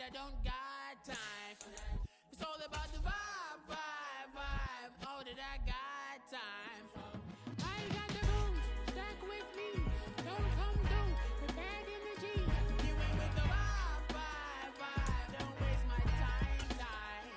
I don't got time for that. It's all about the vibe, vibe, vibe. All that I got time for. I ain't got the rules, stuck with me. Don't come through with bad energy. You ain't with the vibe, vibe, vibe. Don't waste my time, time.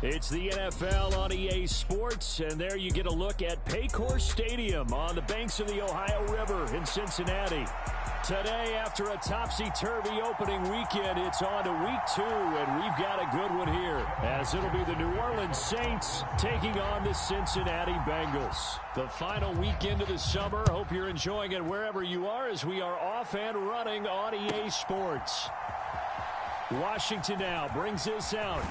It's the NFL on EA Sports, and there you get a look at Paycor Stadium on the banks of the Ohio River in Cincinnati. Today, after a topsy-turvy opening weekend, it's on to week 2, and we've got a good one here, as it'll be the New Orleans Saints taking on the Cincinnati Bengals. The final weekend of the summer. Hope you're enjoying it wherever you are, as we are off and running on EA Sports. Washington now brings this out.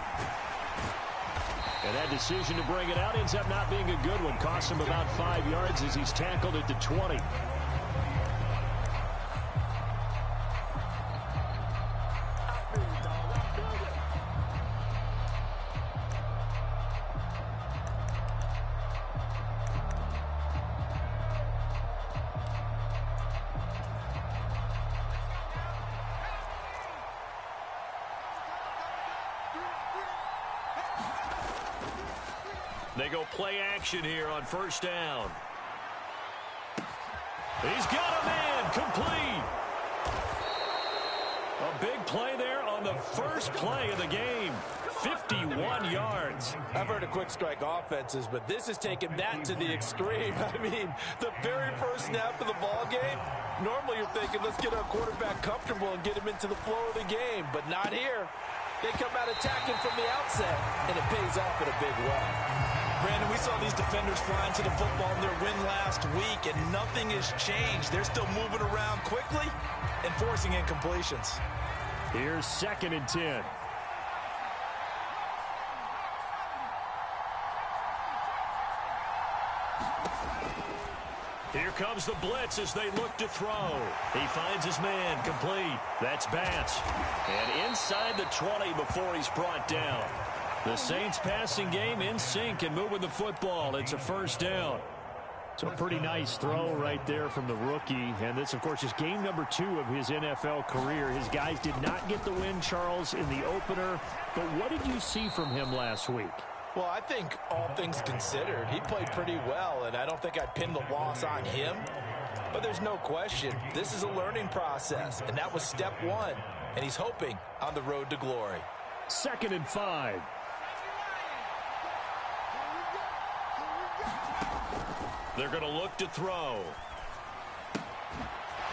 And that decision to bring it out ends up not being a good one. Cost him about 5 yards as he's tackled at the 20. They go play action here on first down. He's got a man complete. A big play there on the first play of the game. 51 yards. I've heard of quick strike offenses, but this is taking that to the extreme. I mean, the very first snap of the ball game, normally you're thinking, let's get our quarterback comfortable and get him into the flow of the game, but not here. They come out attacking from the outset, and it pays off in a big way. Brandon, we saw these defenders flying to the football in their win last week, and nothing has changed. They're still moving around quickly and forcing incompletions. Here's 2nd and 10. Here comes the blitz as they look to throw. He finds his man complete. That's Batch. And inside the 20 before he's brought down. The Saints passing game in sync and moving the football. It's a first down. So a pretty nice throw right there from the rookie. And this, of course, is game number 2 of his NFL career. His guys did not get the win, Charles, in the opener. But what did you see from him last week? Well, I think all things considered, he played pretty well, and I don't think I'd pin the loss on him. But there's no question, this is a learning process, and that was step 1. And he's hoping on the road to glory. 2nd and 5. They're going to look to throw.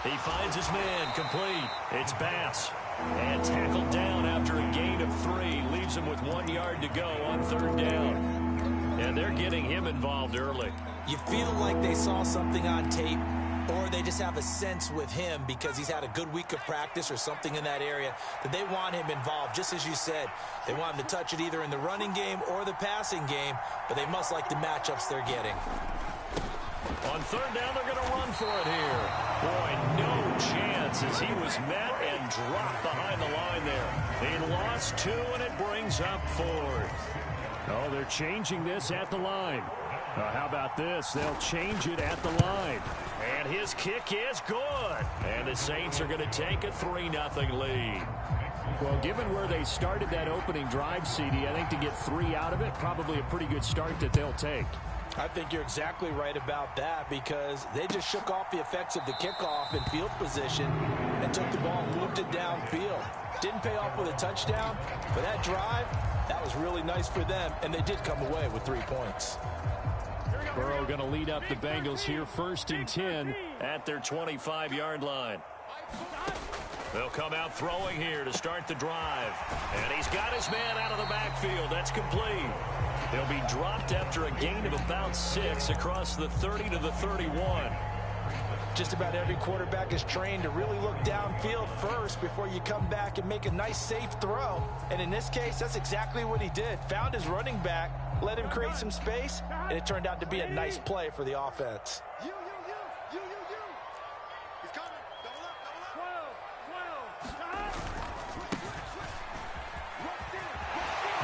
He finds his man complete. It's Bass. And tackled down after a gain of 3. Leaves him with 1 yard to go on 3rd down. And they're getting him involved early. You feel like they saw something on tape, or they just have a sense with him because he's had a good week of practice or something in that area that they want him involved. Just as you said, they want him to touch it either in the running game or the passing game, but they must like the matchups they're getting. On 3rd down, they're going to run for it here. Boy, no chance as he was met and dropped behind the line there. He lost 2, and it brings up 4th. Oh, they're changing this at the line. How about this? They'll change it at the line. And his kick is good. And the Saints are going to take a 3-0 lead. Well, given where they started that opening drive, CD, I think to get 3 out of it, probably a pretty good start that they'll take. I think you're exactly right about that because they just shook off the effects of the kickoff in field position and took the ball and moved it downfield. Didn't pay off with a touchdown, but that drive, that was really nice for them, and they did come away with 3 points. Burrow going to lead up the Bengals here, 1st and 10 at their 25-yard line. They'll come out throwing here to start the drive. And he's got his man out of the backfield. That's complete. He'll be dropped after a gain of about 6 across the 30 to the 31. Just about every quarterback is trained to really look downfield first before you come back and make a nice, safe throw. And in this case, that's exactly what he did. Found his running back, let him create some space, and it turned out to be a nice play for the offense.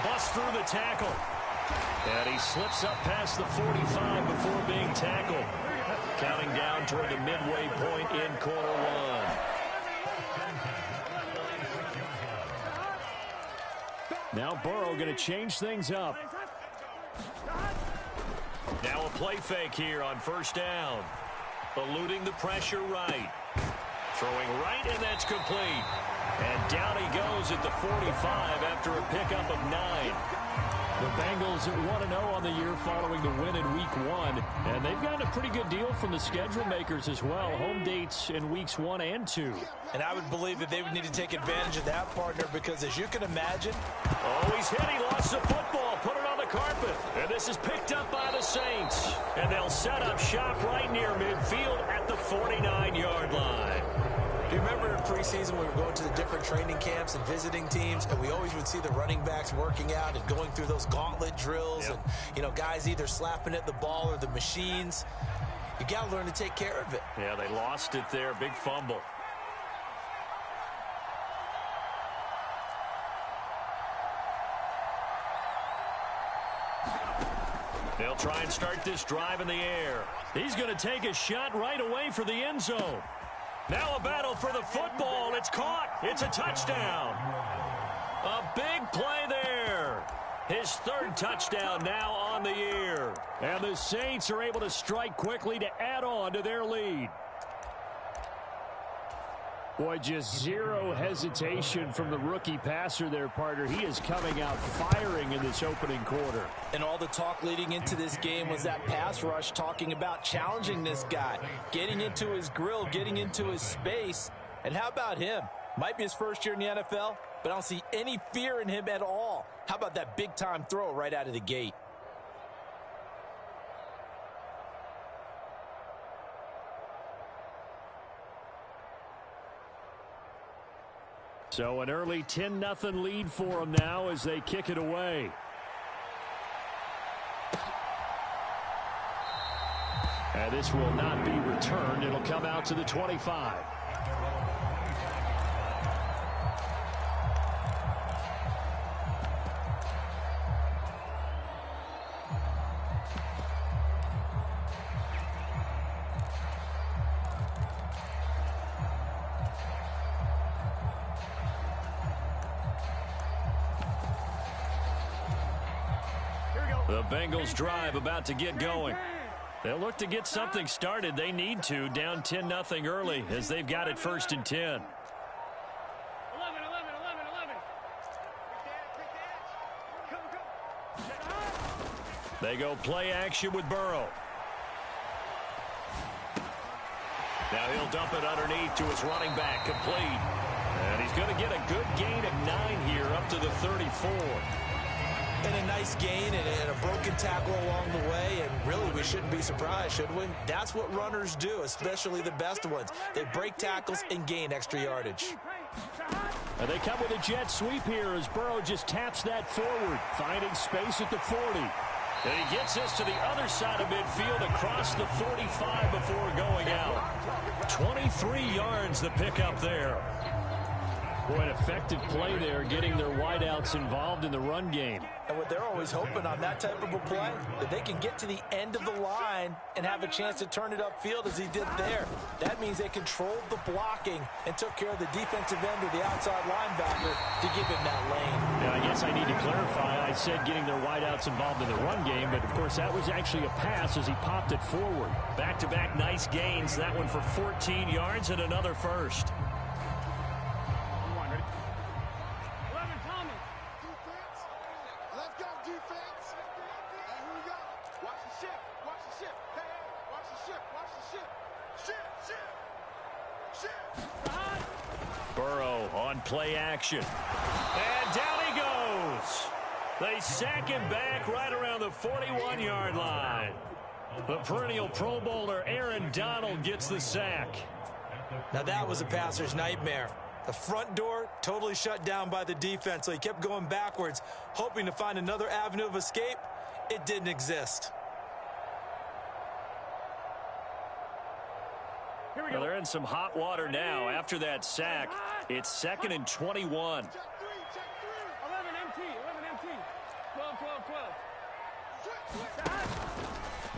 Bust through the tackle. And he slips up past the 45 before being tackled. Counting down toward the midway point in quarter one. Now Burrow going to change things up. Now a play fake here on first down. Eluding the pressure right. Throwing right, and that's complete. And down he goes at the 45 after a pickup of 9. The Bengals at 1-0 on the year following the win in Week 1. And they've gotten a pretty good deal from the schedule makers as well. Home dates in Weeks 1 and 2. And I would believe that they would need to take advantage of that, partner, because as you can imagine... Oh, he's hit. He lost the football. Put it on the carpet. And this is picked up by the Saints. And they'll set up shop right near midfield at the 49-yard line. Do you remember in preseason we were going to the different training camps and visiting teams, and we always would see the running backs working out and going through those gauntlet drills, and, you know, guys either slapping at the ball or the machines. You got to learn to take care of it. Yeah, they lost it there. Big fumble. They'll try and start this drive in the air. He's going to take a shot right away for the end zone. Now a battle for the football. It's caught. It's a touchdown. A big play there. His third touchdown now on the year. And the Saints are able to strike quickly to add on to their lead. Boy, just zero hesitation from the rookie passer there, partner. He is coming out firing in this opening quarter. And all the talk leading into this game was that pass rush talking about challenging this guy, getting into his grill, getting into his space. And how about him? Might be his first year in the NFL, but I don't see any fear in him at all. How about that big-time throw right out of the gate? So an early 10-0 lead for them now as they kick it away. And this will not be returned. It'll come out to the 25. The Bengals drive about to get going. They'll look to get something started. They need to, down 10-0 early as they've got it 1st and 10. They go play action with Burrow. Now he'll dump it underneath to his running back, complete. And he's going to get a good gain of 9 here up to the 34. And a nice gain and a broken tackle along the way, and really we shouldn't be surprised, should we? That's what runners do, especially the best ones. They break tackles and gain extra yardage. And they come with a jet sweep here as Burrow just taps that forward, finding space at the 40. And he gets this to the other side of midfield across the 45 before going out. 23 yards the pickup there. Boy, an effective play there, getting their wideouts involved in the run game. And what they're always hoping on that type of a play, that they can get to the end of the line and have a chance to turn it upfield as he did there. That means they controlled the blocking and took care of the defensive end or the outside linebacker to give him that lane. Now, I guess I need to clarify. I said getting their wideouts involved in the run game, but, of course, that was actually a pass as he popped it forward. Back-to-back nice gains, that one for 14 yards and another first. Burrow on play action. And down he goes. They sack him back right around the 41-yard line. The perennial Pro Bowler Aaron Donald gets the sack. Now that was a passer's nightmare. The front door totally shut down by the defense, so he kept going backwards, hoping to find another avenue of escape. It didn't exist. Well, they're in some hot water now. After that sack, it's 2nd and 21. 11 MT. 12.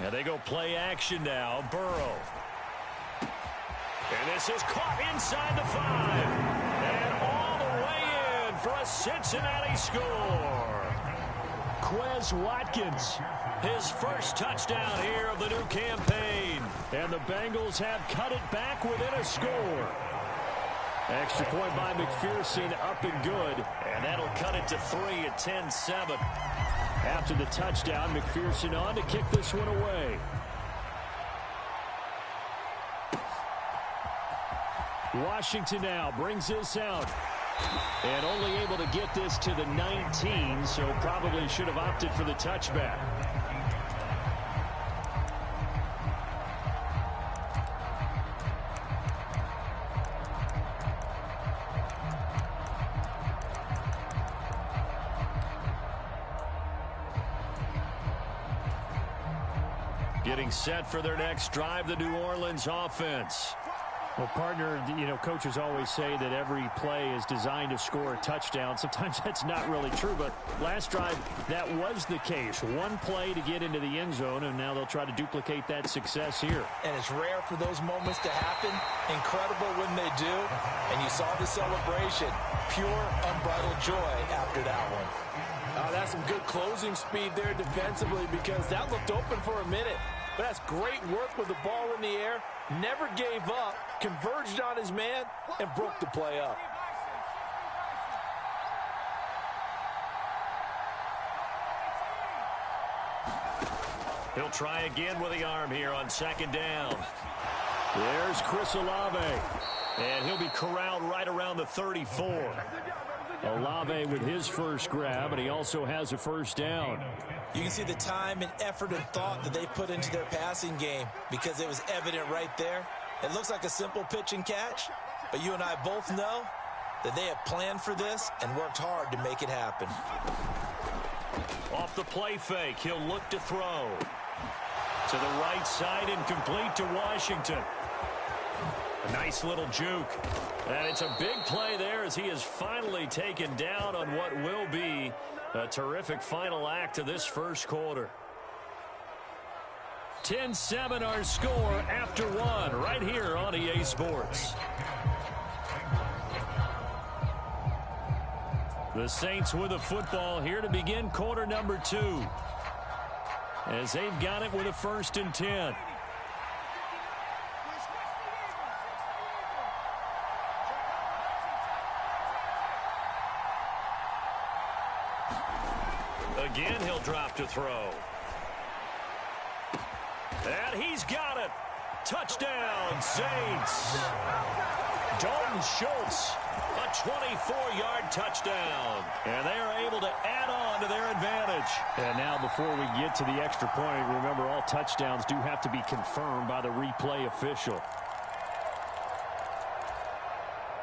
Yeah, they go play action now. Burrow. And this is caught inside the 5. And all the way in for a Cincinnati score. Quez Watkins, his first touchdown here of the new campaign. And the Bengals have cut it back within a score. Extra point by McPherson, up and good. And that'll cut it to 3 at 10-7. After the touchdown, McPherson on to kick this one away. Washington now brings this out. And only able to get this to the 19, so probably should have opted for the touchback. Getting set for their next drive, the New Orleans offense. Well, partner, coaches always say that every play is designed to score a touchdown. Sometimes that's not really true, but last drive, that was the case. One play to get into the end zone, and now they'll try to duplicate that success here. And it's rare for those moments to happen. Incredible when they do. And you saw the celebration. Pure, unbridled joy after that one. That's some good closing speed there defensively, because that looked open for a minute. But that's great work with the ball in the air. Never gave up, converged on his man, and broke the play up. He'll try again with the arm here on 2nd down. There's Chris Olave. And he'll be corralled right around the 34. Olave with his first grab, and he also has a first down. You can see the time and effort and thought that they put into their passing game, because it was evident right there. It looks like a simple pitch and catch, but you and I both know that they have planned for this and worked hard to make it happen. Off the play fake, he'll look to throw. To the right side and complete to Washington. A nice little juke. And it's a big play there as he is finally taken down on what will be a terrific final act of this first quarter. 10-7 our score after one right here on EA Sports. The Saints with the football here to begin quarter number 2. As they've got it with a 1st and 10. Again, he'll drop to throw. And he's got it. Touchdown, Saints. Dalton Schultz, a 24-yard touchdown. And they are able to add on to their advantage. And now before we get to the extra point, remember all touchdowns do have to be confirmed by the replay official.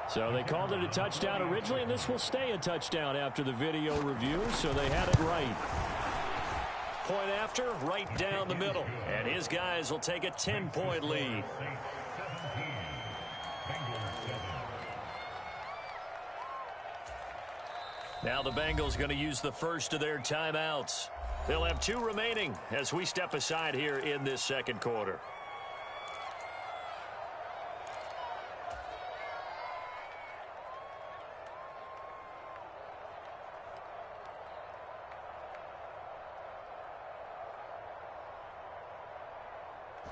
So they called it a touchdown originally, and this will stay a touchdown after the video review, so they had it right. Point after, right down the middle. And his guys will take a 10-point lead. Now the Bengals going to use the first of their timeouts. They'll have 2 remaining as we step aside here in this second quarter.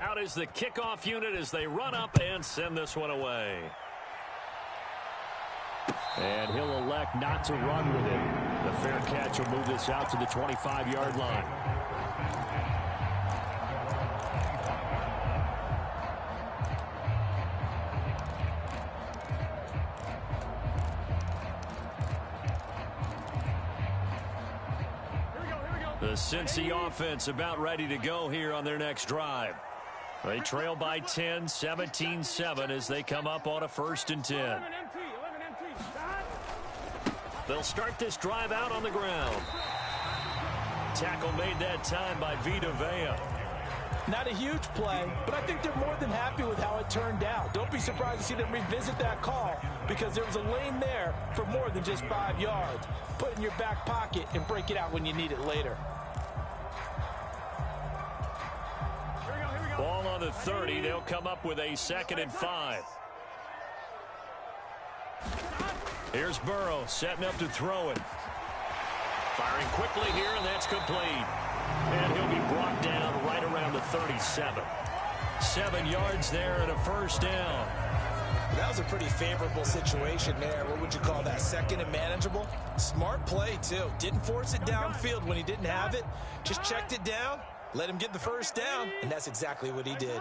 Out is the kickoff unit as they run up and send this one away. And he'll elect not to run with it. The fair catch will move this out to the 25-yard line. The Cincy offense about ready to go here on their next drive. They trail by 10, 17-7 as they come up on a 1st and 10. They'll start this drive out on the ground. Tackle made that time by Vita Vea. Not a huge play, but I think they're more than happy with how it turned out. Don't be surprised to see them revisit that call because there was a lane there for more than just 5 yards. Put it in your back pocket and break it out when you need it later. Ball on the 30. They'll come up with a 2nd and 5. Here's Burrow setting up to throw it. Firing quickly here, and that's complete. And he'll be brought down right around the 37. 7 yards there and a 1st down. That was a pretty favorable situation there. What would you call that? 2nd and manageable? Smart play, too. Didn't force it downfield when he didn't have it. Just checked it down, let him get the 1st down, and that's exactly what he did.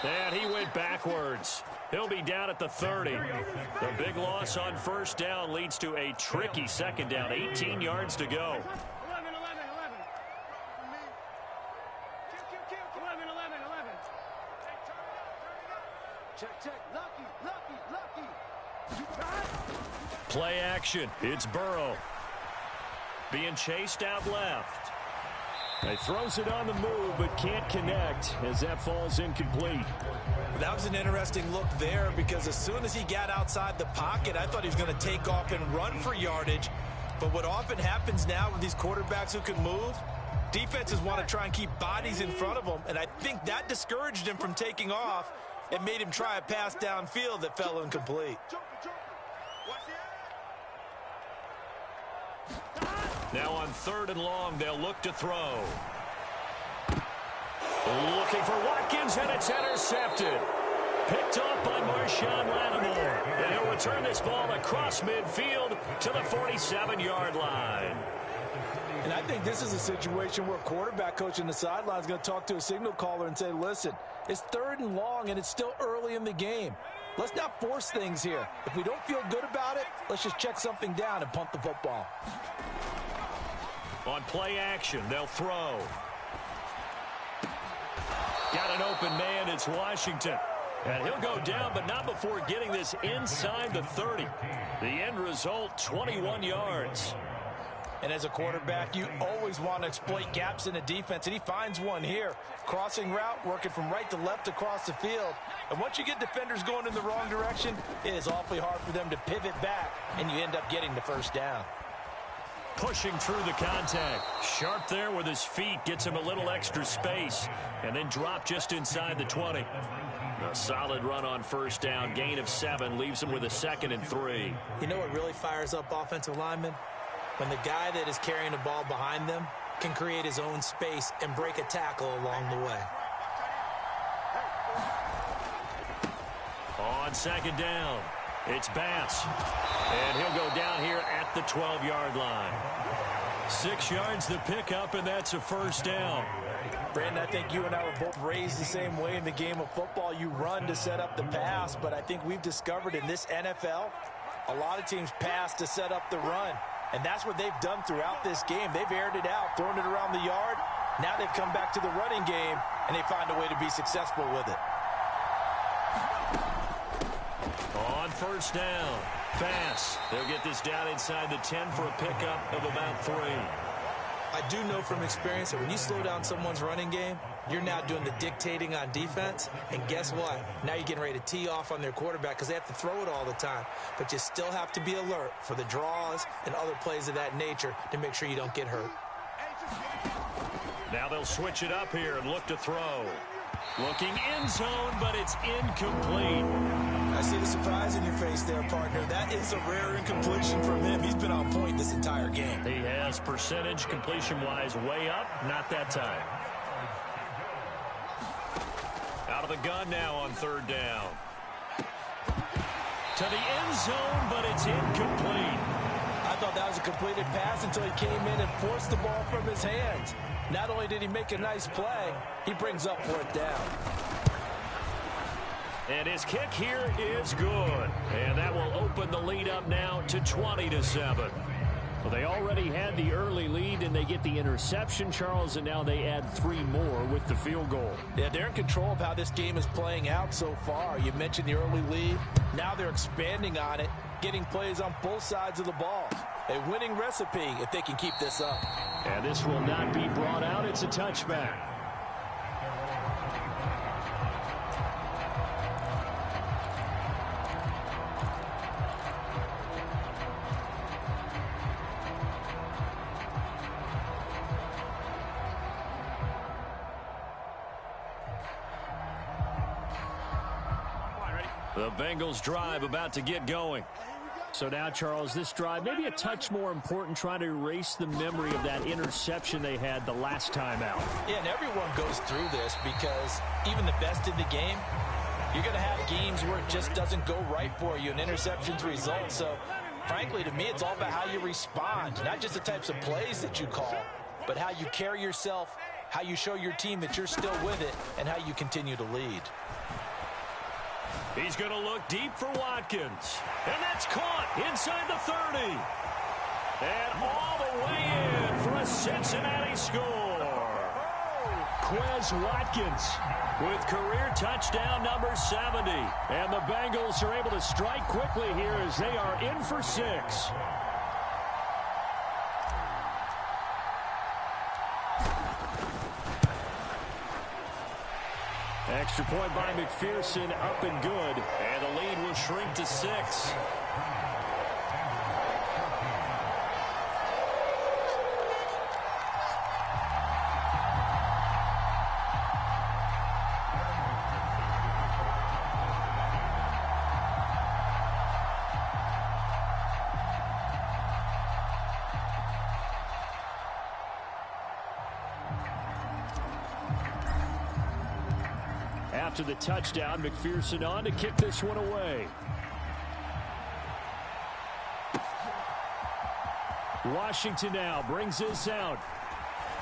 And he went backwards. He'll be down at the 30. The big loss on 1st down leads to a tricky 2nd down. 18 yards to go. 11. Check. Lucky. Play action. It's Burrow. Being chased out left. He throws it on the move, but can't connect as that falls incomplete. That was an interesting look there because as soon as he got outside the pocket, I thought he was going to take off and run for yardage. But what often happens now with these quarterbacks who can move, defenses want to try and keep bodies in front of them, and I think that discouraged him from taking off and made him try a pass downfield that fell incomplete. Now on 3rd and long, they'll look to throw. Looking for Watkins, and it's intercepted. Picked off by Marshawn Lattimore. And he'll return this ball across midfield to the 47-yard line. And I think this is a situation where a quarterback coach in the sideline is going to talk to a signal caller and say, listen, it's 3rd and long, and it's still early in the game. Let's not force things here. If we don't feel good about it, let's just check something down and punt the football. On play action, they'll throw. Got an open man, it's Washington. And he'll go down, but not before getting this inside the 30. The end result, 21 yards. And as a quarterback, you always want to exploit gaps in the defense, and he finds one here. Crossing route, working from right to left across the field. And once you get defenders going in the wrong direction, it is awfully hard for them to pivot back, and you end up getting the 1st down. Pushing through the contact. Sharp there with his feet. Gets him a little extra space. And then drop just inside the 20. A solid run on 1st down. Gain of 7. Leaves him with a 2nd and 3. You know what really fires up offensive linemen? When the guy that is carrying the ball behind them can create his own space and break a tackle along the way. On 2nd down, it's Bass. And he'll go down here at the 12-yard line. 6 yards the pickup, and that's a 1st down. Brandon, I think you and I were both raised the same way in the game of football. You run to set up the pass, but I think we've discovered in this NFL, a lot of teams pass to set up the run. And that's what they've done throughout this game. They've aired it out, thrown it around the yard. Now they've come back to the running game, and they find a way to be successful with it. On 1st down, Bass. They'll get this down inside the 10 for a pickup of about 3. I do know from experience that when you slow down someone's running game, you're now doing the dictating on defense. And guess what? Now you're getting ready to tee off on their quarterback because they have to throw it all the time. But you still have to be alert for the draws and other plays of that nature to make sure you don't get hurt. Now they'll switch it up here and look to throw. Looking end zone, but it's incomplete. I see the surprise in your face there, partner. That is a rare incompletion from him. He's been on point this entire game. He has percentage completion-wise way up. Not that time. Out of the gun now on 3rd down. To the end zone, but it's incomplete. I thought that was a completed pass until he came in and forced the ball from his hands. Not only did he make a nice play, he brings up 4th down. And his kick here is good. And that will open the lead up now to 20-7. Well, they already had the early lead, and they get the interception, Charles, and now they add 3 more with the field goal. Yeah, they're in control of how this game is playing out so far. You mentioned the early lead. Now they're expanding on it, getting plays on both sides of the ball. A winning recipe if they can keep this up. And this will not be brought out. It's a touchback. The Bengals drive about to get going. So now, Charles, this drive maybe a touch more important, trying to erase the memory of that interception they had the last time out. Yeah, and everyone goes through this because even the best in the game, you're going to have games where it just doesn't go right for you, and interceptions result. So, frankly, to me, it's all about how you respond, not just the types of plays that you call, but how you carry yourself, how you show your team that you're still with it, and how you continue to lead. He's going to look deep for Watkins. And that's caught inside the 30. And all the way in for a Cincinnati score. Quez Watkins with career touchdown number 70. And the Bengals are able to strike quickly here as they are in for 6. Extra point by McPherson, up and good. And the lead will shrink to 6. After the touchdown, McPherson on to kick this one away. Washington now brings this out.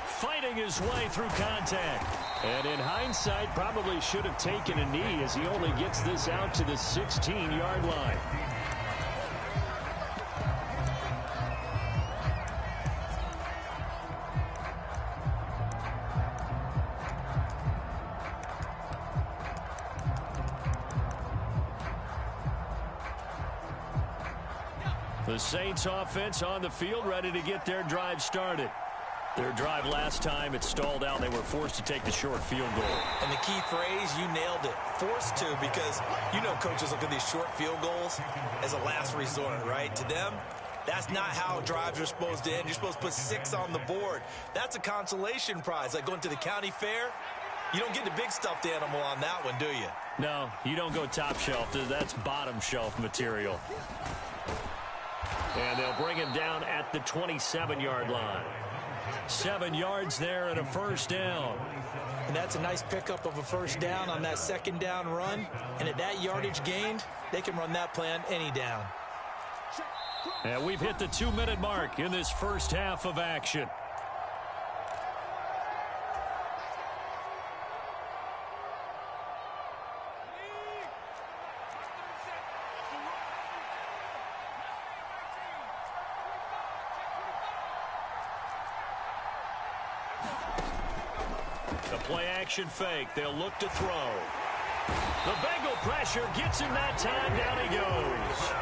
Fighting his way through contact. And in hindsight, probably should have taken a knee as he only gets this out to the 16-yard line. The Saints offense on the field, ready to get their drive started. Their drive last time, it stalled out. They were forced to take the short field goal. And the key phrase, you nailed it. Forced to, because you know coaches look at these short field goals as a last resort, right? To them, that's not how drives are supposed to end. You're supposed to put 6 on the board. That's a consolation prize. Like going to the county fair, you don't get the big stuffed animal on that one, do you? No, you don't go top shelf. That's bottom shelf material. And they'll bring him down at the 27-yard line. 7 yards there and a first down. And that's a nice pickup of a first down on that second down run. And at that yardage gained, they can run that play on any down. And we've hit the 2-minute mark in this first half of action. The play-action fake. They'll look to throw. The Bengal pressure gets him that time. Down he goes.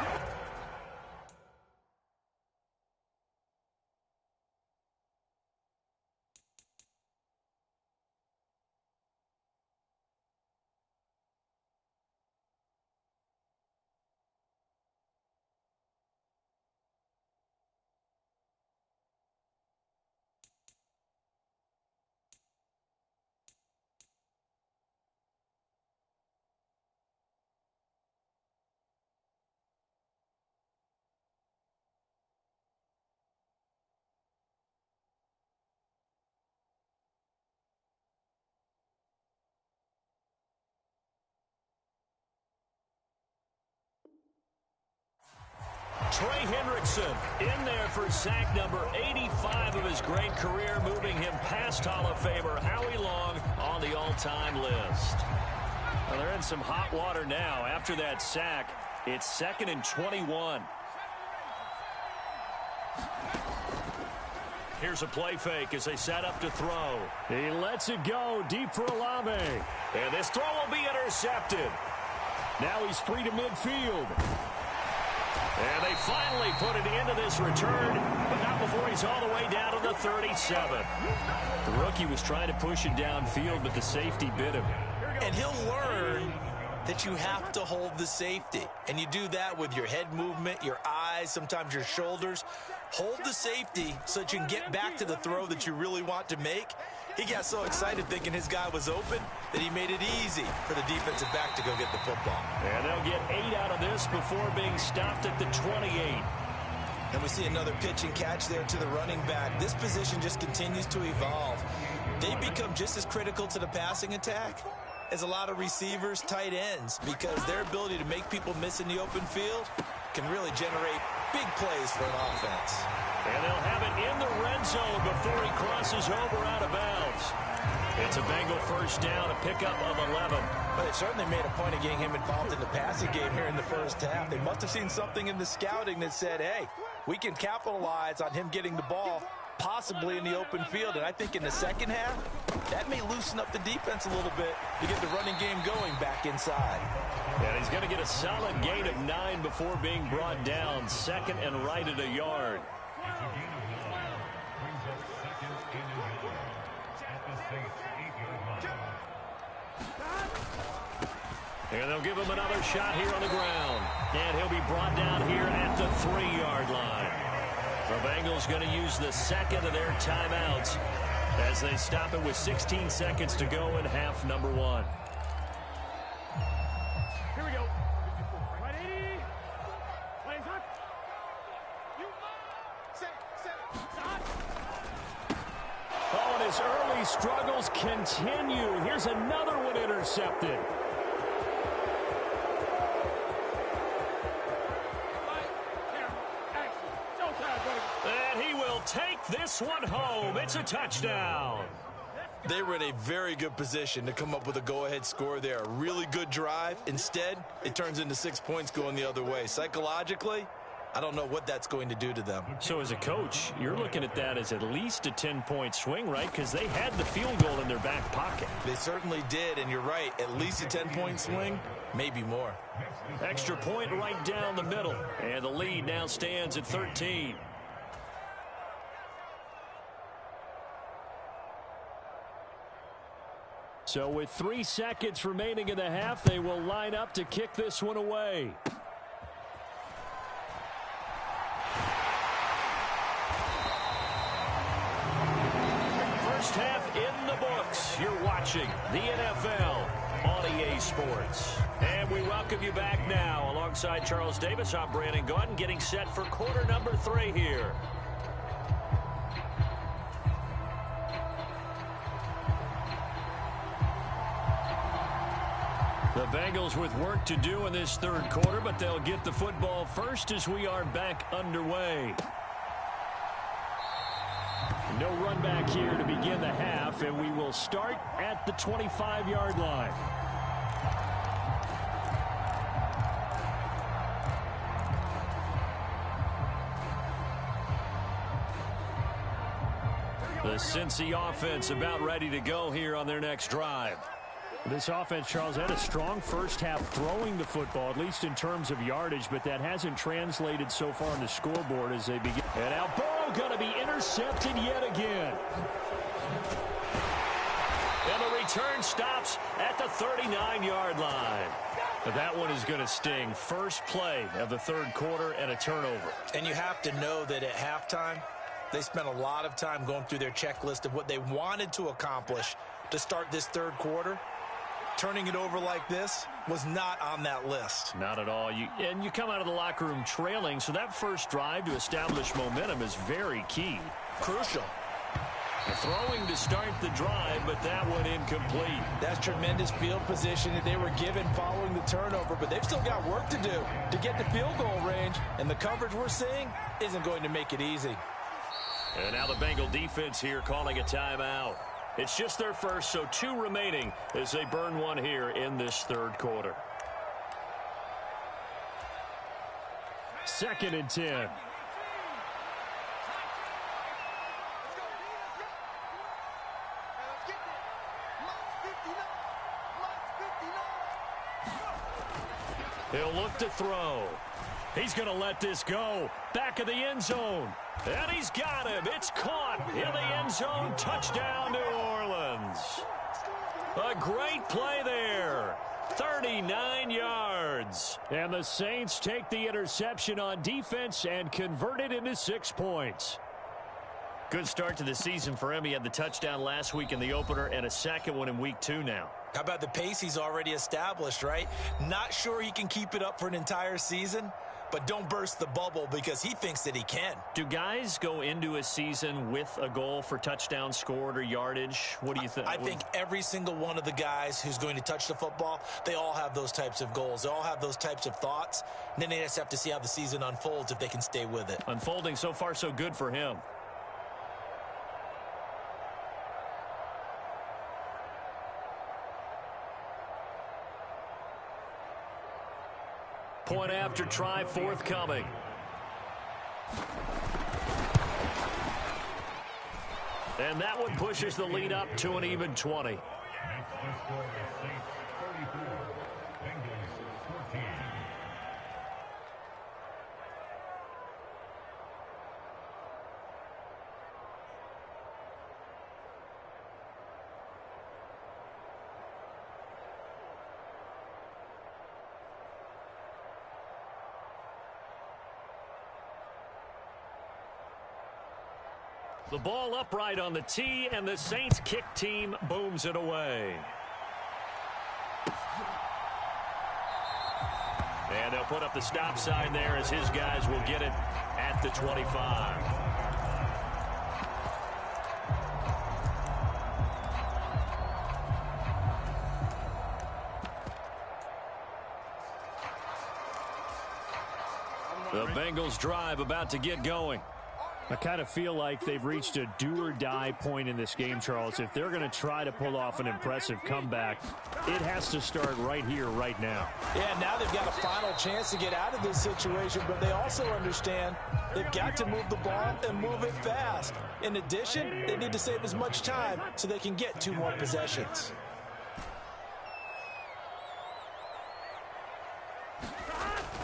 Trey Hendrickson in there for sack number 85 of his great career, moving him past Hall of Famer Howie Long on the all-time list. Well, they're in some hot water now. After that sack, it's 2nd and 21. Here's a play fake as they set up to throw. He lets it go deep for Olave. And this throw will be intercepted. Now he's free to midfield. And they finally put it into this return, but not before he's all the way down to the 37. The rookie was trying to push it downfield, but the safety bit him. And he'll learn that you have to hold the safety. And you do that with your head movement, your eyes, sometimes your shoulders. Hold the safety so that you can get back to the throw that you really want to make. He got so excited thinking his guy was open that he made it easy for the defensive back to go get the football. And they'll get 8 out of this before being stopped at the 28. And we see another pitch and catch there to the running back. This position just continues to evolve. They become just as critical to the passing attack as a lot of receivers, tight ends, because their ability to make people miss in the open field can really generate big plays for an offense. And they'll have it in the red zone before he crosses over out of bounds. It's a Bengal first down, a pickup of 11. But they certainly made a point of getting him involved in the passing game here in the first half. They must have seen something in the scouting that said, hey, we can capitalize on him getting the ball possibly in the open field. And I think in the second half, that may loosen up the defense a little bit to get the running game going back inside. And he's going to get a solid gain of 9 before being brought down. 2nd and right at a yard. And they'll give him another shot here on the ground. And he'll be brought down here at the 3-yard line. The Bengals going to use the second of their timeouts as they stop it with 16 seconds to go in half number 1. Here we go. Ready? Play hot. You set. Oh, and his early struggles continue. Here's another one intercepted. And he will take this one home. It's a touchdown. They were in a very good position to come up with a go-ahead score there. A really good drive. Instead, it turns into 6 points going the other way. Psychologically, I don't know what that's going to do to them. So as a coach, you're looking at that as at least a 10-point swing, right? Because they had the field goal in their back pocket. They certainly did, and you're right. At least a 10-point swing, maybe more. Extra point right down the middle. And the lead now stands at 13. So with 3 seconds remaining in the half, they will line up to kick this one away. First half in the books. You're watching the NFL on EA Sports. And we welcome you back now. Alongside Charles Davis, I'm Brandon Gaudin, getting set for quarter number 3 here. The Bengals with work to do in this third quarter, but they'll get the football first as we are back underway. No run back here to begin the half, and we will start at the 25-yard line. The Cincy offense about ready to go here on their next drive. This offense, Charles, had a strong first half throwing the football, at least in terms of yardage, but that hasn't translated so far on the scoreboard as they begin. And now Burrow going to be intercepted yet again. And the return stops at the 39-yard line. But that one is going to sting. First play of the third quarter and a turnover. And you have to know that at halftime, they spent a lot of time going through their checklist of what they wanted to accomplish to start this third quarter. Turning it over like this was not on that list. Not at all. And you come out of the locker room trailing, so that first drive to establish momentum is very key. Crucial. Throwing to start the drive, but that one incomplete. That's tremendous field position that they were given following the turnover, but they've still got work to do to get to field goal range, and the coverage we're seeing isn't going to make it easy. And now the Bengal defense here calling a timeout. It's just their first, so 2 remaining as they burn one here in this third quarter. 2nd and 10. He'll look to throw. He's going to let this go. Back of the end zone. And he's got him. It's caught in the end zone. Touchdown, New Orleans. A great play there. 39 yards. And the Saints take the interception on defense and convert it into 6 points. Good start to the season for him. He had the touchdown last week in the opener and a second one in week 2 now. How about the pace he's already established, right? Not sure he can keep it up for an entire season, but don't burst the bubble because he thinks that he can. Do guys go into a season with a goal for touchdowns scored or yardage? What do you think? I think every single one of the guys who's going to touch the football, they all have those types of goals. They all have those types of thoughts. And then they just have to see how the season unfolds if they can stay with it. Unfolding so far so good for him. Point after try forthcoming. And that one pushes the lead up to an even 20. The ball upright on the tee, and the Saints kick team booms it away. And they'll put up the stop sign there as his guys will get it at the 25. The Bengals drive about to get going. I kind of feel like they've reached a do-or-die point in this game, Charles. If they're going to try to pull off an impressive comeback, it has to start right here, right now. Yeah, now they've got a final chance to get out of this situation, but they also understand they've got to move the ball and move it fast. In addition, they need to save as much time so they can get 2 more possessions.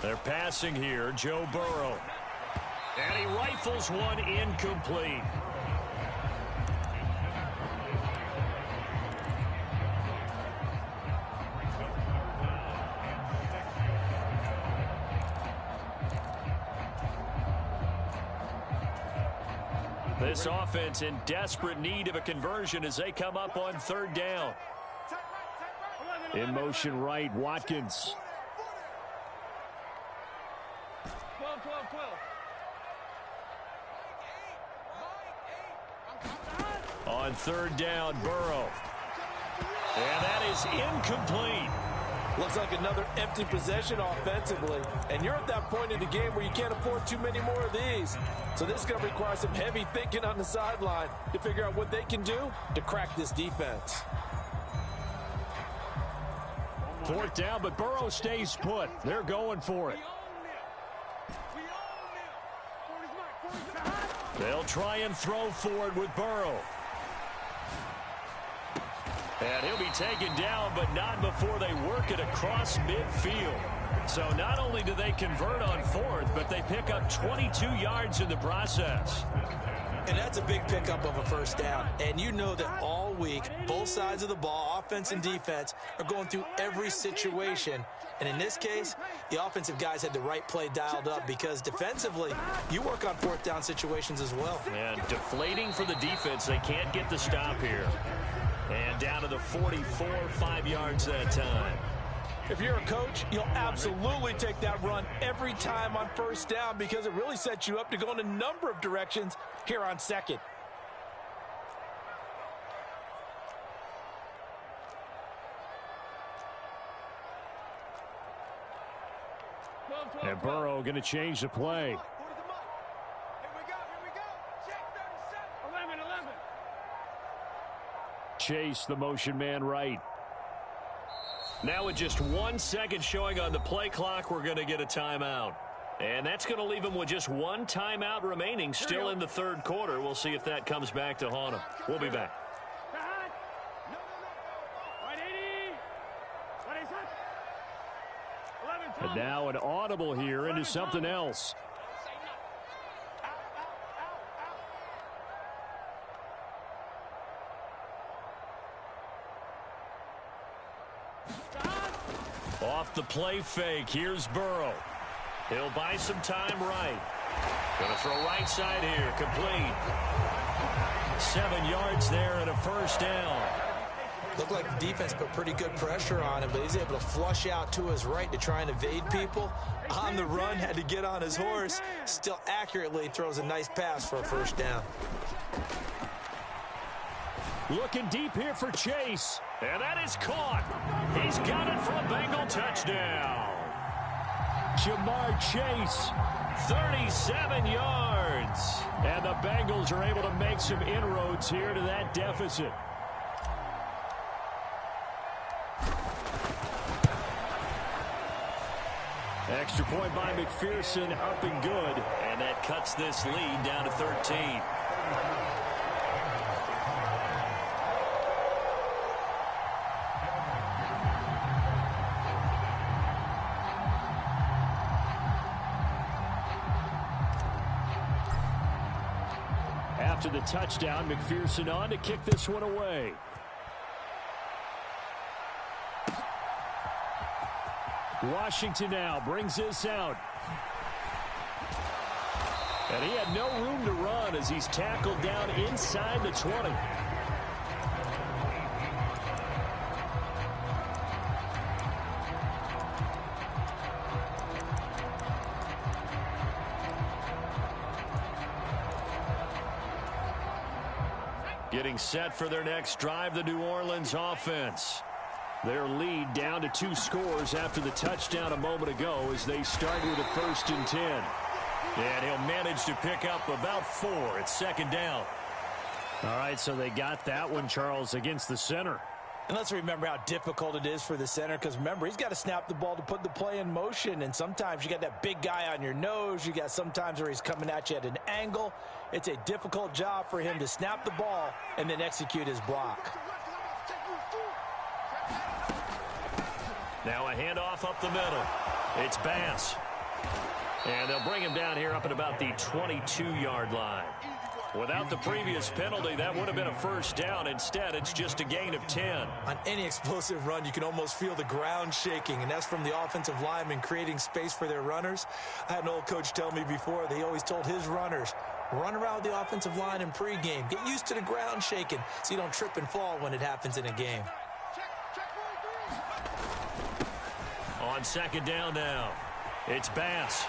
They're passing here, Joe Burrow. And he rifles one incomplete. This offense in desperate need of a conversion as they come up on 3rd down. In motion right, Watkins. 12, 12, 12. On 3rd down, Burrow. And that is incomplete. Looks like another empty possession offensively. And you're at that point in the game where you can't afford too many more of these. So this is going to require some heavy thinking on the sideline to figure out what they can do to crack this defense. 4th down, but Burrow stays put. They're going for it. They'll try and throw forward with Burrow. And he'll be taken down, but not before they work it across midfield. So not only do they convert on 4th, but they pick up 22 yards in the process. And that's a big pickup of a 1st down. And you know that all week, both sides of the ball, offense and defense, are going through every situation. And in this case, the offensive guys had the right play dialed up because defensively, you work on 4th down situations as well. And deflating for the defense. They can't get the stop here. And down to the 44, 5 yards that time. If you're a coach, you'll absolutely take that run every time on 1st down because it really sets you up to go in a number of directions here on 2nd. And Burrow going to change the play. Chase, the motion man right. Now with just 1 second showing on the play clock, we're going to get a timeout. And that's going to leave them with just one timeout remaining still in the third quarter. We'll see if that comes back to haunt them. We'll be back. And now an audible here into something else. Off the play fake, here's Burrow. He'll buy some time right. Going to throw right side here, complete. 7 yards there and a first down. Looked like the defense put pretty good pressure on him, but he's able to flush out to his right to try and evade people. On the run, had to get on his horse. Still accurately throws a nice pass for a first down. Looking deep here for Chase. And that is caught. He's got it for a Bengal touchdown. Jamar Chase. 37 yards. And the Bengals are able to make some inroads here to that deficit. Extra point by McPherson, up and good. And that cuts this lead down to 13. After the touchdown, McPherson on to kick this one away. Washington now brings this out. And he had no room to run as he's tackled down inside the 20. Getting set for their next drive, the New Orleans offense. Their lead down to 2 scores after the touchdown a moment ago as they start with a 1st and 10. And he'll manage to pick up about 4. It's second down. All right, so they got that one, Charles, against the center. And let's remember how difficult it is for the center, because remember, he's got to snap the ball to put the play in motion, and sometimes you got that big guy on your nose. You got sometimes where he's coming at you at an angle. It's a difficult job for him to snap the ball and then execute his block. Now a handoff up the middle. It's Bass. And they'll bring him down here up at about the 22-yard line. Without the previous penalty, that would have been a first down. Instead, it's just a gain of 10. On any explosive run, you can almost feel the ground shaking, and that's from the offensive linemen creating space for their runners. I had an old coach tell me before, they always told his runners, run around with the offensive line in pregame. Get used to the ground shaking so you don't trip and fall when it happens in a game. On second down now, it's Bass.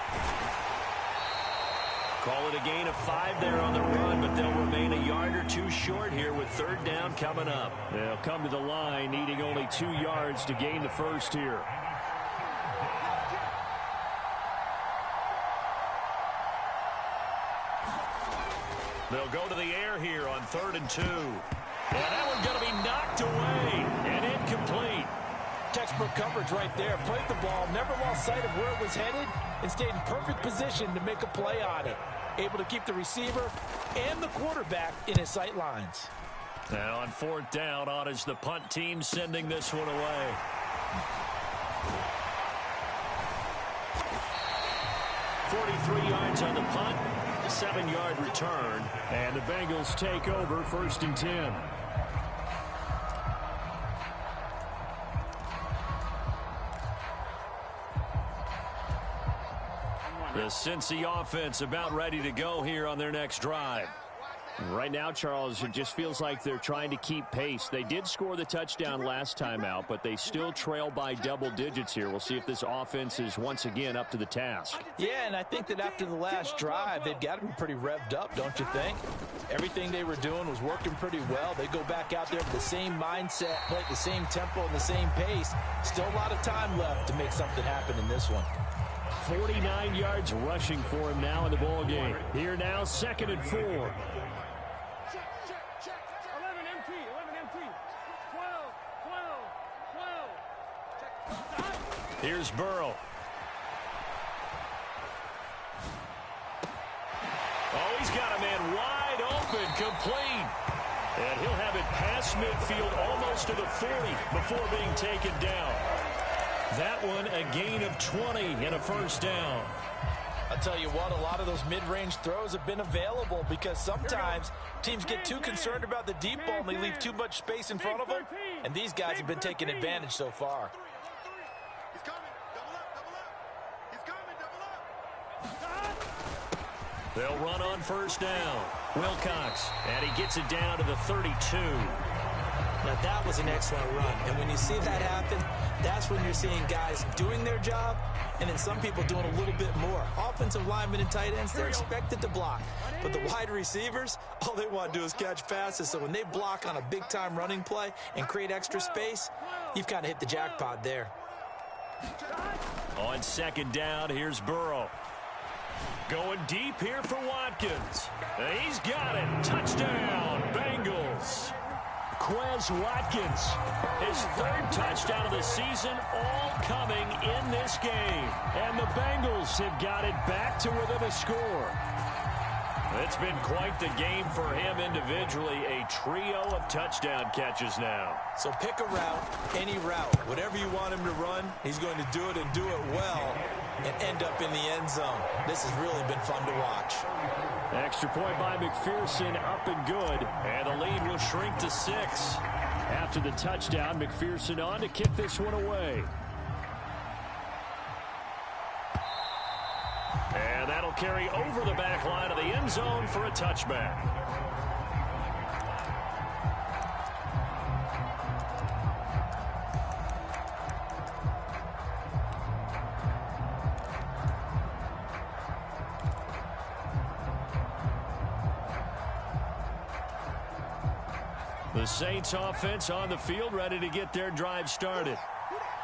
Call it a gain of 5 there on the run, but they'll remain a yard or 2 short here with third down coming up. They'll come to the line, needing only 2 yards to gain the first here. They'll go to the air here on 3rd and 2. And that one's going to be knocked away and incomplete. Textbook coverage right there. Played the ball, never lost sight of where it was headed, and stayed in perfect position to make a play on it. Able to keep the receiver and the quarterback in his sight lines. Now on 4th down, on is the punt team sending this one away. .43 yards on the punt, 7-yard return. And the Bengals take over 1st and 10. The Cincy offense about ready to go here on their next drive. Right now, Charles, it just feels like they're trying to keep pace. They did score the touchdown last time out, but they still trail by double digits here. We'll see if this offense is once again up to the task. Yeah, and I think that after the last drive, they've got to be pretty revved up, don't you think? Everything they were doing was working pretty well. They go back out there with the same mindset, play at the same tempo and the same pace. Still a lot of time left to make something happen in this one. 49 yards rushing for him now in the ball game. Here now, 2nd and 4. Here's Burrow. Oh, he's got a man wide open, complete. And he'll have it past midfield almost to the 40 before being taken down. That one a gain of 20 and a first down. I'll tell you what, a lot of those mid-range throws have been available because sometimes teams get too concerned about the deep ball and they leave too much space in front of them. And these guys have been taking advantage so far. They'll run on first down. Wilcox, and he gets it down to the 32. Now, that was an excellent run. And when you see that happen, that's when you're seeing guys doing their job and then some people doing a little bit more. Offensive linemen and tight ends, they're expected to block. But the wide receivers, all they want to do is catch passes. So when they block on a big-time running play and create extra space, you've kind of hit the jackpot there. On second down, here's Burrow. Going deep here for Watkins. He's got it. Touchdown, Bengals. Quez Watkins, his third touchdown of the season, all coming in this game. And the Bengals have got it back to within a score. It's been quite the game for him individually. A trio of touchdown catches now. So pick a route, any route. Whatever you want him to run, he's going to do it and do it well and end up in the end zone. This has really been fun to watch. Extra point by McPherson, up and good. And the lead will shrink to 6. After the touchdown, McPherson on to kick this one away. And that'll carry over the back line of the end zone for a touchback. The Saints offense on the field, ready to get their drive started.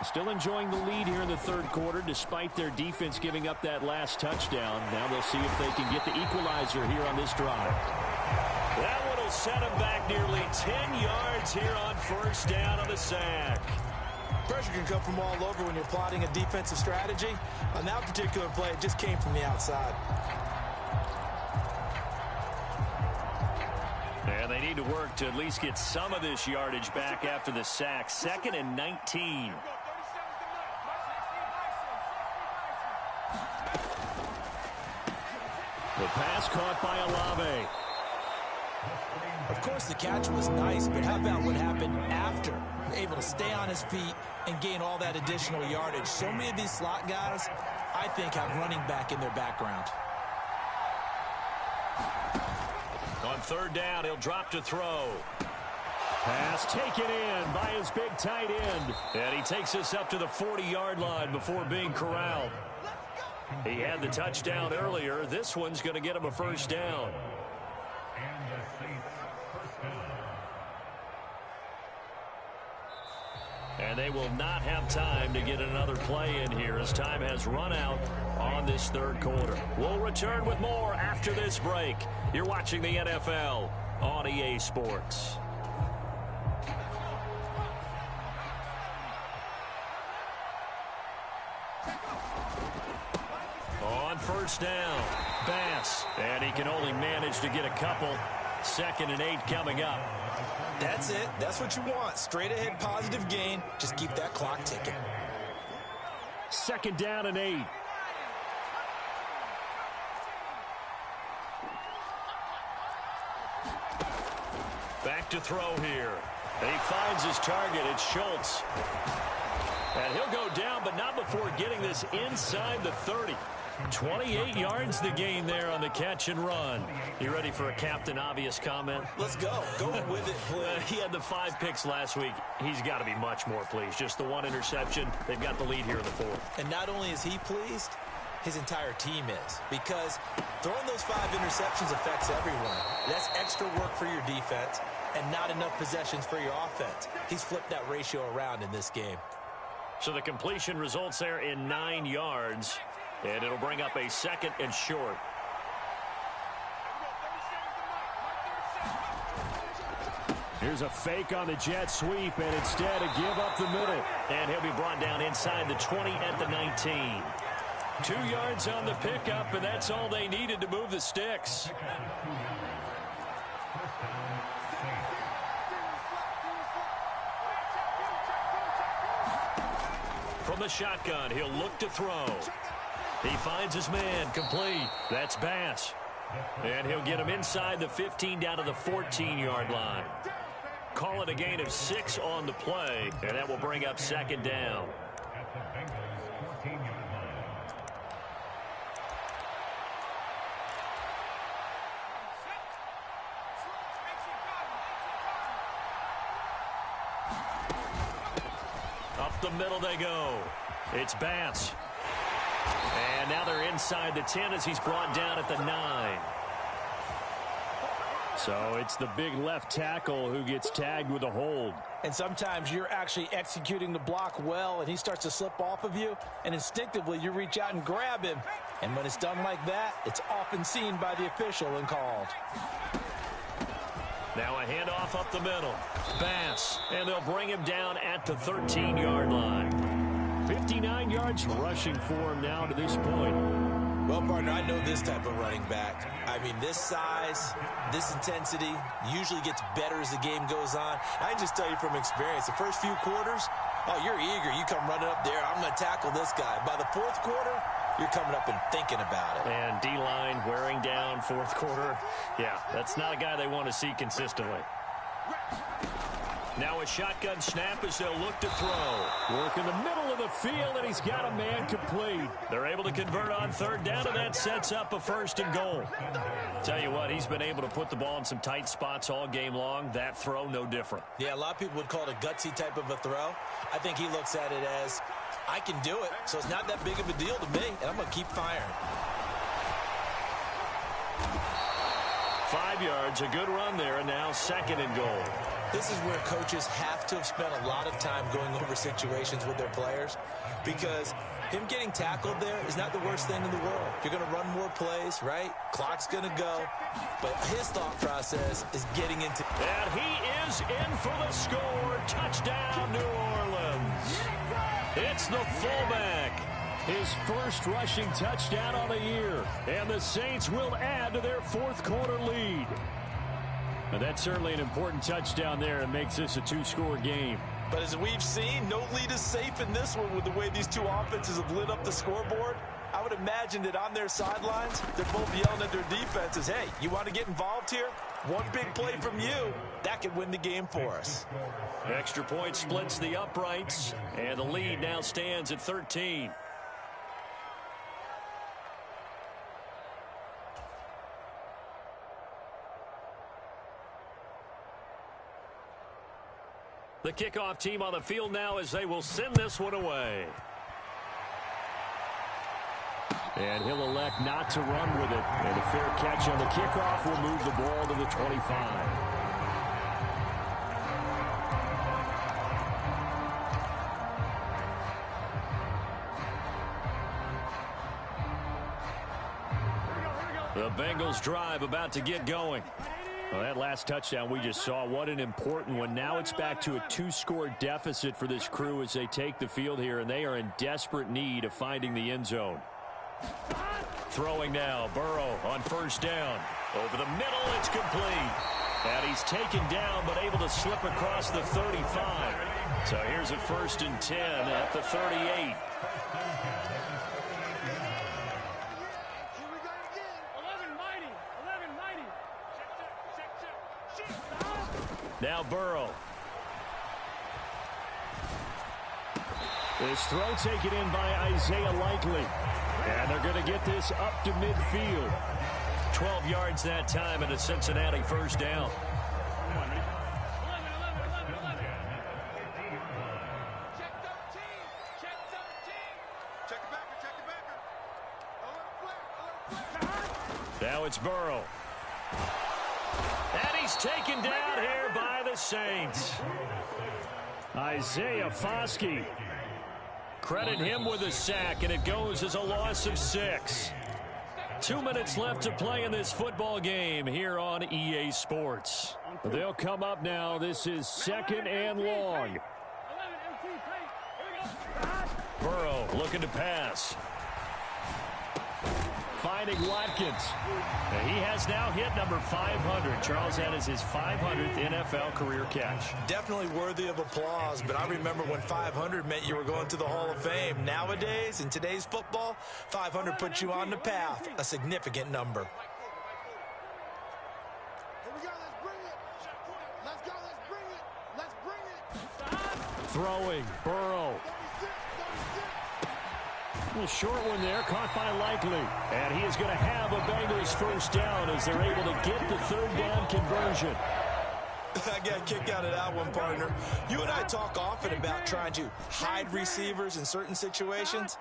Still enjoying the lead here in the third quarter, despite their defense giving up that last touchdown. Now they'll see if they can get the equalizer here on this drive. That one will set them back nearly 10 yards here on first down on the sack. Pressure can come from all over when you're plotting a defensive strategy. On that particular play, it just came from the outside. And they need to work to at least get some of this yardage back after the sack. 2nd and 19. The pass caught by Olave. Of course, the catch was nice, but how about what happened after? Able to stay on his feet and gain all that additional yardage. So many of these slot guys, I think, have running back in their background. On third down, he'll drop to throw. Pass taken in by his big tight end. And he takes us up to the 40-yard line before being corralled. He had the touchdown earlier. This one's going to get him a first down. And they will not have time to get another play in here as time has run out on this third quarter. We'll return with more after this break. You're watching the NFL on EA Sports. On first down, Bass. And he can only manage to get a couple. 2nd and 8 coming up. That's it. That's what you want. Straight ahead positive gain. Just keep that clock ticking. 2nd down and 8. Back to throw here. And he finds his target. It's Schultz. And he'll go down, but not before getting this inside the 30. 28 yards the gain there on the catch and run. You ready for a Captain Obvious comment? Let's go. Go with it, please. He had the 5 picks last week. He's got to be much more pleased. Just the 1 interception. They've got the lead here in the 4th. And not only is he pleased, his entire team is. Because throwing those 5 interceptions affects everyone. That's extra work for your defense and not enough possessions for your offense. He's flipped that ratio around in this game. So the completion results there in 9 yards. And it'll bring up a 2nd and short. Here's a fake on the jet sweep, and instead a give up the middle. And he'll be brought down inside the 20 at the 19. 2 yards on the pickup, and that's all they needed to move the sticks. From the shotgun, he'll look to throw. He finds his man, complete. That's Bass. And he'll get him inside the 15 down to the 14-yard line. Call it a gain of 6 on the play, and that will bring up second down. Up the middle they go. It's Bass. And now they're inside the 10 as he's brought down at the 9. So it's the big left tackle who gets tagged with a hold. And sometimes you're actually executing the block well, and he starts to slip off of you, and instinctively you reach out and grab him. And when it's done like that, it's often seen by the official and called. Now a handoff up the middle. Bass. And they'll bring him down at the 13-yard line. 59 yards rushing for him now to this point. Well, partner, I know this type of running back. I mean, this size, this intensity usually gets better as the game goes on. I can just tell you from experience, the first few quarters, oh, you're eager. You come running up there, I'm going to tackle this guy. By the fourth quarter, you're coming up and thinking about it. And D-line wearing down fourth quarter. Yeah, that's not a guy they want to see consistently. Now a shotgun snap as they'll look to throw. Work in the middle of the field, and he's got a man complete. They're able to convert on third down, and that sets up a first and goal. Tell you what, he's been able to put the ball in some tight spots all game long. That throw, no different. Yeah, a lot of people would call it a gutsy type of a throw. I think he looks at it as, I can do it, so it's not that big of a deal to me, and I'm going to keep firing. 5 yards, a good run there, and now second and goal. This is where coaches have to have spent a lot of time going over situations with their players, because him getting tackled there is not the worst thing in the world. You're going to run more plays, right? Clock's going to go. But his thought process is getting into... And he is in for the score. Touchdown, New Orleans. It's the fullback. His first rushing touchdown on the year. And the Saints will add to their fourth quarter lead. And that's certainly an important touchdown there and makes this a two-score game. But as we've seen, no lead is safe in this one with the way these two offenses have lit up the scoreboard. I would imagine that on their sidelines, they're both yelling at their defenses, hey, you want to get involved here? One big play from you, that could win the game for us. Extra point splits the uprights, and the lead now stands at 13. The kickoff team on the field now as they will send this one away. And he'll elect not to run with it. And a fair catch on the kickoff will move the ball to the 25. The Bengals drive about to get going. Well, that last touchdown we just saw, what an important one. Now it's back to a two-score deficit for this crew as they take the field here, and they are in desperate need of finding the end zone. Throwing now, Burrow on first down. Over the middle, it's complete. And he's taken down, but able to slip across the 35. So here's a 1st and 10 at the 38. Now Burrow. This throw taken in by Isaiah Likely. And they're going to get this up to midfield. 12 yards that time and a Cincinnati first down. Now it's Burrow. And he's taken down here by the Saints. Isaiah Foskey. Credit him with a sack, and it goes as a loss of 6. 2 minutes left to play in this football game here on EA Sports. They'll come up now. This is 2nd and long. Burrow looking to pass. Finding Watkins. And he has now hit number 500. Charles, that is his 500th NFL career catch. Definitely worthy of applause, but I remember when 500 meant you were going to the Hall of Fame. Nowadays, in today's football, 500 puts you on the path, a significant number. Here we go, let's bring it. Let's go, let's bring it. Let's bring it. Throwing, Burrow. 36, 36. A little short one there, caught by Likely. And he is going to have a Bengals first down as they're able to get the 3rd down conversion. I got a kick out of that one, partner. You and I talk often about trying to hide receivers in certain situations,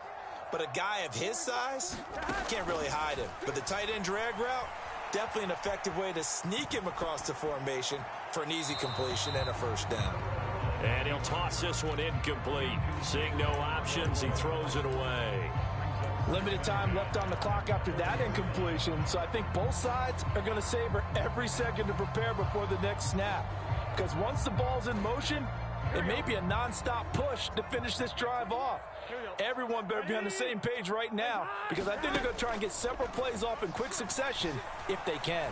but a guy of his size can't really hide him. But the tight end drag route, definitely an effective way to sneak him across the formation for an easy completion and a first down. And he'll toss this one incomplete. Seeing no options, he throws it away. Limited time left on the clock after that incompletion, so I think both sides are going to savor every second to prepare before the next snap. Because once the ball's in motion, it may be a nonstop push to finish this drive off. Everyone better be on the same page right now, because I think they're going to try and get several plays off in quick succession if they can.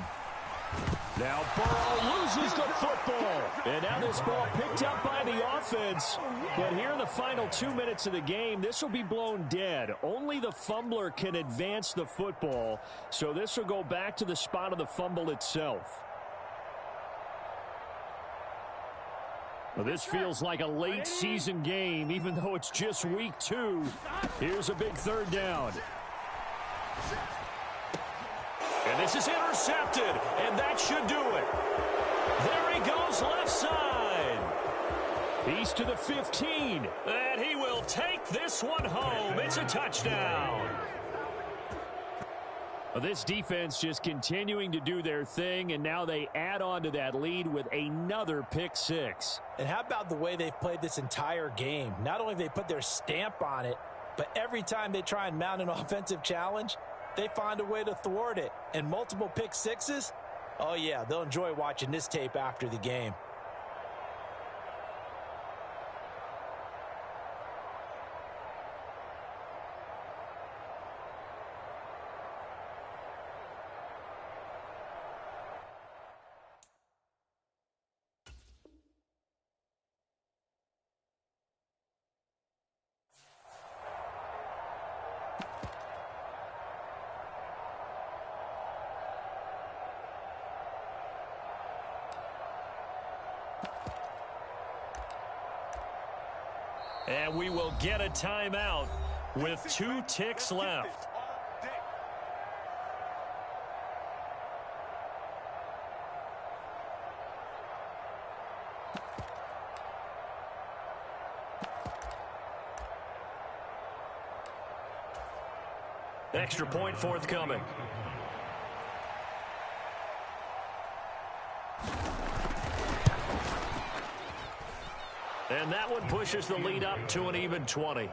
Now Burrow loses the football. And now this ball picked up by the offense. But here in the final 2 minutes of the game, this will be blown dead. Only the fumbler can advance the football. So this will go back to the spot of the fumble itself. Well, this feels like a late season game, even though it's just week 2. Here's a big 3rd down. And this is intercepted, and that should do it. There he goes left side. He's to the 15, and he will take this one home. It's a touchdown. Well, this defense just continuing to do their thing, and now they add on to that lead with another pick 6. And how about the way they've played this entire game? Not only have they put their stamp on it, but every time they try and mount an offensive challenge, they find a way to thwart it. And multiple pick 6s? Oh, yeah, they'll enjoy watching this tape after the game. And we will get a timeout with 2 ticks left. Extra point forthcoming. And that one pushes the lead up to an even 20.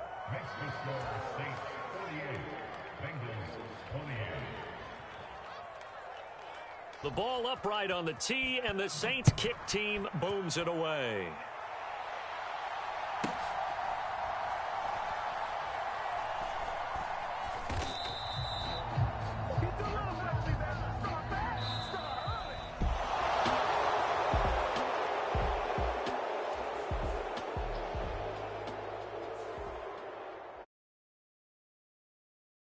The ball upright on the tee, and the Saints kick team booms it away.